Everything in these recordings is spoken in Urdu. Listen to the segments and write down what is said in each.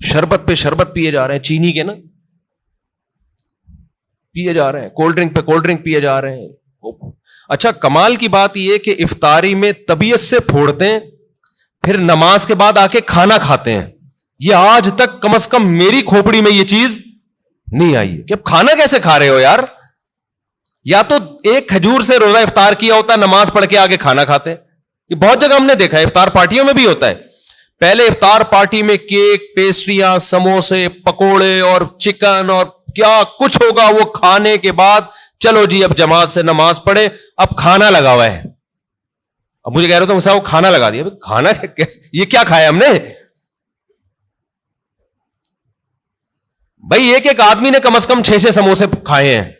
شربت پہ شربت پیے جا رہے ہیں, چینی کے نا پیے جا رہے ہیں, کولڈ ڈرنک پہ کولڈ ڈرنک پیے جا رہے ہیں. اچھا کمال کی بات یہ کہ افطاری میں طبیعت سے پھوڑتے ہیں, پھر نماز کے بعد آ کے کھانا کھاتے ہیں. یہ آج تک کم از کم میری کھوپڑی میں یہ چیز نہیں آئی ہے کہ اب کھانا کیسے کھا رہے ہو یار. یا تو ایک کھجور سے روزہ افطار کیا ہوتا ہے, نماز پڑھ کے آگے کھانا کھاتے ہیں. یہ بہت جگہ ہم نے دیکھا ہے, افطار پارٹیوں میں بھی ہوتا ہے. پہلے افطار پارٹی میں کیک, پیسٹریاں, سموسے, پکوڑے اور چکن اور کیا کچھ ہوگا, وہ کھانے کے بعد چلو جی اب جماعت سے نماز پڑھے, اب کھانا لگا ہوا ہے. اب مجھے کہہ رہے تو وہ کھانا لگا دیا. کھانا یہ کیا کھایا ہم نے بھائی؟ ایک آدمی نے کم از کم 6 سموسے کھائے ہیں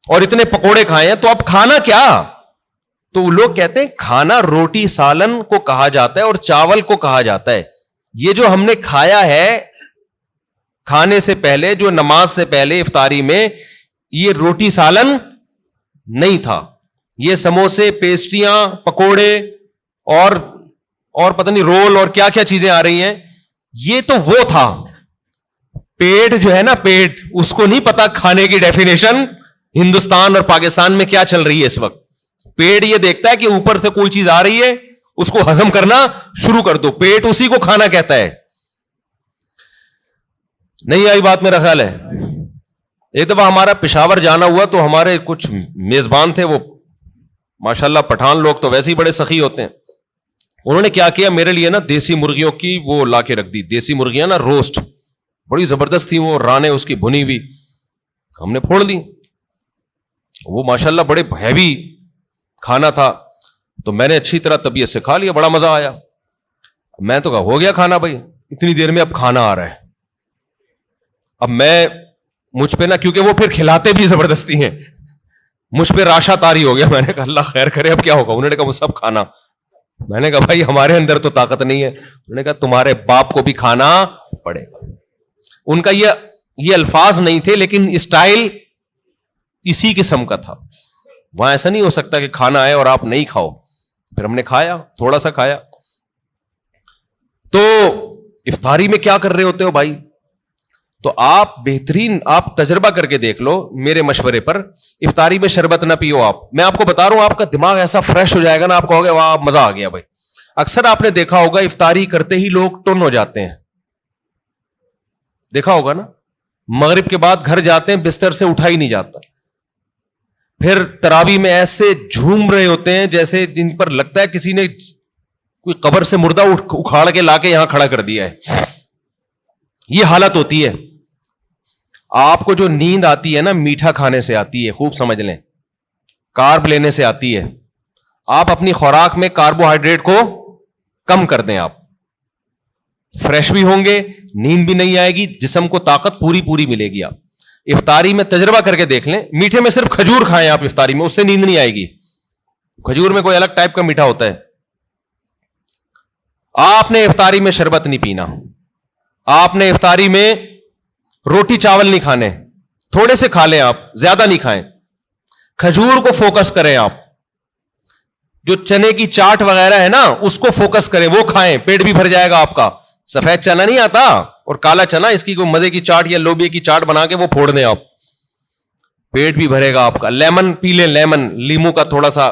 اور اتنے پکوڑے کھائے ہیں, تو اب کھانا کیا؟ تو لوگ کہتے ہیں کھانا روٹی سالن کو کہا جاتا ہے اور چاول کو کہا جاتا ہے. یہ جو ہم نے کھایا ہے کھانے سے پہلے, جو نماز سے پہلے افطاری میں, یہ روٹی سالن نہیں تھا. یہ سموسے, پیسٹریاں, پکوڑے اور پتہ نہیں رول اور کیا کیا چیزیں آ رہی ہیں, یہ تو وہ تھا. پیٹ جو ہے نا, پیٹ, اس کو نہیں پتا کھانے کی ڈیفینیشن ہندوستان اور پاکستان میں کیا چل رہی ہے اس وقت. پیٹ یہ دیکھتا ہے کہ اوپر سے کوئی چیز آ رہی ہے, اس کو ہضم کرنا شروع کر دو. پیٹ اسی کو کھانا کہتا ہے. نہیں آئی بات میرا خیال ہے. ایک دفعہ ہمارا پشاور جانا ہوا تو ہمارے کچھ میزبان تھے, وہ ماشاءاللہ پٹھان لوگ تو ویسے ہی بڑے سخی ہوتے ہیں. انہوں نے کیا کیا, میرے لیے نا دیسی مرغیوں کی وہ لا کے رکھ دی. دیسی مرغیاں نا روسٹ, بڑی زبردست تھی وہ, رانے اس کی بھنی ہوئی. ہم نے پھوڑ دی. وہ ماشاءاللہ بڑے ہیوی کھانا تھا, تو میں نے اچھی طرح طبیعت سے کھا لیا, بڑا مزہ آیا. میں تو کہا ہو گیا کھانا بھائی, اتنی دیر میں اب کھانا آ رہا ہے. اب مجھ پہ نا, کیونکہ وہ پھر کھلاتے بھی زبردستی ہیں, مجھ پہ راشا تاری ہو گیا. میں نے کہا اللہ خیر کرے اب کیا ہوگا. انہوں نے کہا وہ سب کھانا. میں نے کہا بھائی ہمارے اندر تو طاقت نہیں ہے. انہوں نے کہا تمہارے باپ کو بھی کھانا پڑے گا. ان کا یہ الفاظ نہیں تھے, لیکن اسٹائل اسی قسم کا تھا. وہاں ایسا نہیں ہو سکتا کہ کھانا آئے اور آپ نہیں کھاؤ. پھر ہم نے کھایا, تھوڑا سا کھایا. تو افطاری میں کیا کر رہے ہوتے ہو بھائی؟ تو آپ بہترین, آپ تجربہ کر کے دیکھ لو میرے مشورے پر. افطاری میں شربت نہ پیو آپ. میں آپ کو بتا رہا ہوں, آپ کا دماغ ایسا فریش ہو جائے گا نا, آپ کہو گے واہ مزہ آ گیا بھائی. اکثر آپ نے دیکھا ہوگا افطاری کرتے ہی لوگ ٹن ہو جاتے ہیں, دیکھا ہوگا نا. مغرب کے بعد گھر جاتے ہیں, بستر سے اٹھا ہی نہیں جاتا. پھر تراویح میں ایسے جھوم رہے ہوتے ہیں جیسے جن پر لگتا ہے کسی نے کوئی قبر سے مردہ اکھاڑ کے لا کے یہاں کھڑا کر دیا ہے. یہ حالت ہوتی ہے. آپ کو جو نیند آتی ہے نا, میٹھا کھانے سے آتی ہے, خوب سمجھ لیں, کارب لینے سے آتی ہے. آپ اپنی خوراک میں کاربوہائیڈریٹ کو کم کر دیں, آپ فریش بھی ہوں گے, نیند بھی نہیں آئے گی, جسم کو طاقت پوری ملے گی. آپ افطاری میں تجربہ کر کے دیکھ لیں, میٹھے میں صرف کھجور کھائیں آپ افطاری میں, اس سے نیند نہیں آئے گی. کھجور میں کوئی الگ ٹائپ کا میٹھا ہوتا ہے. آپ نے افطاری میں شربت نہیں پینا, آپ نے افطاری میں روٹی چاول نہیں کھانے, تھوڑے سے کھا لیں آپ, زیادہ نہیں کھائیں. کھجور کو فوکس کریں آپ, جو چنے کی چاٹ وغیرہ ہے نا اس کو فوکس کریں, وہ کھائیں, پیٹ بھی بھر جائے گا آپ کا. سفید چنا نہیں آتا اور کالا چنا, اس کی کوئی مزے کی چاٹ یا لوبیا کی چاٹ بنا کے وہ پھوڑ دیں آپ, پیٹ بھی بھرے گا آپ کا. لیمن پی لیں, لیمن, لیمو کا تھوڑا سا,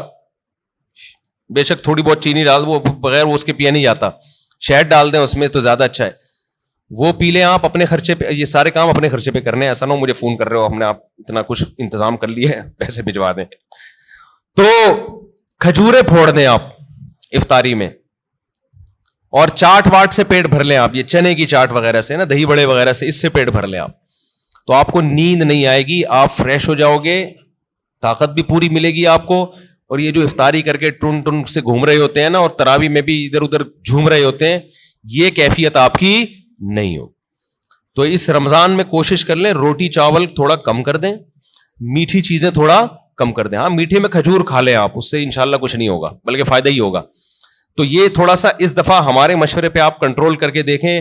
بے شک تھوڑی بہت چینی ڈال, وہ بغیر وہ اس کے پیا نہیں جاتا, شہد ڈال دیں اس میں تو زیادہ اچھا ہے, وہ پی لیں آپ اپنے خرچے پہ. یہ سارے کام اپنے خرچے پہ کرنے ہیں, ایسا نہ ہو مجھے فون کر رہے ہو ہم نے آپ اتنا کچھ انتظام کر لیا ہے پیسے بھجوا دیں. تو کھجورے پھوڑ دیں آپ افطاری میں, اور چاٹ واٹ سے پیٹ بھر لیں آپ, یہ چنے کی چاٹ وغیرہ سے نا, دہی بڑے وغیرہ سے, اس سے پیٹ بھر لیں آپ. تو آپ کو نیند نہیں آئے گی, آپ فریش ہو جاؤ گے, طاقت بھی پوری ملے گی آپ کو. اور یہ جو افطاری کر کے ٹن سے گھوم رہے ہوتے ہیں نا, اور تراویح میں بھی ادھر ادھر جھوم رہے ہوتے ہیں, یہ کیفیت آپ کی نہیں ہو. تو اس رمضان میں کوشش کر لیں روٹی چاول تھوڑا کم کر دیں, میٹھی چیزیں تھوڑا کم کر دیں. ہاں میٹھے میں کھجور کھا لیں آپ, اس سے انشاءاللہ کچھ نہیں ہوگا بلکہ فائدہ ہی ہوگا. تو یہ تھوڑا سا اس دفعہ ہمارے مشورے پہ آپ کنٹرول کر کے دیکھیں,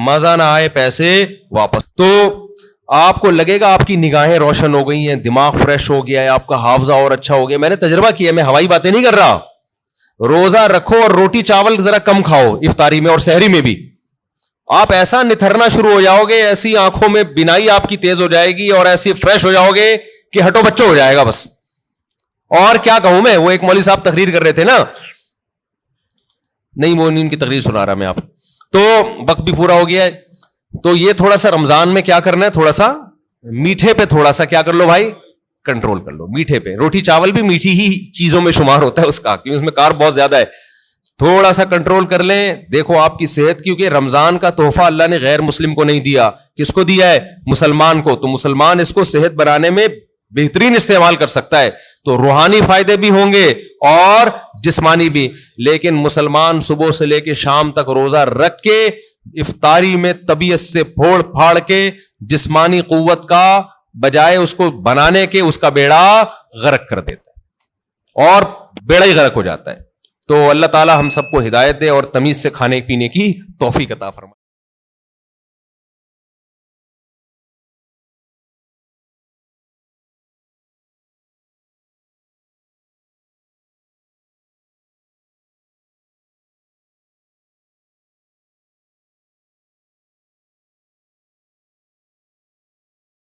مزہ نہ آئے پیسے واپس. تو آپ کو لگے گا آپ کی نگاہیں روشن ہو گئی ہیں, دماغ فریش ہو گیا ہے, آپ کا حافظہ اور اچھا ہو گیا. میں نے تجربہ کیا, میں ہوائی باتیں نہیں کر رہا. روزہ رکھو اور روٹی چاول ذرا کم کھاؤ افطاری میں اور سحری میں بھی, آپ ایسا نتھرنا شروع ہو جاؤ گے, ایسی آنکھوں میں بینائی آپ کی تیز ہو جائے گی اور ایسی فریش ہو جاؤ گے کہ ہٹو بچوں ہو جائے گا بس. اور کیا کہوں میں, وہ ایک مولوی صاحب تقریر کر رہے تھے نا, نہیں وہ نہیں ان کی تقریر سنا رہا میں آپ, تو وقت بھی پورا ہو گیا ہے. تو یہ تھوڑا سا رمضان میں کیا کرنا ہے, تھوڑا سا میٹھے پہ تھوڑا سا کیا کر لو بھائی, کنٹرول کر لو. میٹھے پہ, روٹی چاول بھی میٹھی ہی چیزوں میں شمار ہوتا ہے اس کا, کیونکہ اس میں کارب بہت زیادہ ہے. تھوڑا سا کنٹرول کر لیں. دیکھو آپ کی صحت, کیونکہ رمضان کا تحفہ اللہ نے غیر مسلم کو نہیں دیا, کس کو دیا ہے, مسلمان کو. تو مسلمان اس کو صحت بنانے میں بہترین استعمال کر سکتا ہے, تو روحانی فائدے بھی ہوں گے اور جسمانی بھی. لیکن مسلمان صبح سے لے کے شام تک روزہ رکھ کے افطاری میں طبیعت سے پھوڑ پھاڑ کے جسمانی قوت کا بجائے اس کو بنانے کے اس کا بیڑا غرق کر دیتا ہے, اور بیڑا ہی غرق ہو جاتا ہے. تو اللہ تعالی ہم سب کو ہدایت دے اور تمیز سے کھانے پینے کی توفیق عطا فرمائے.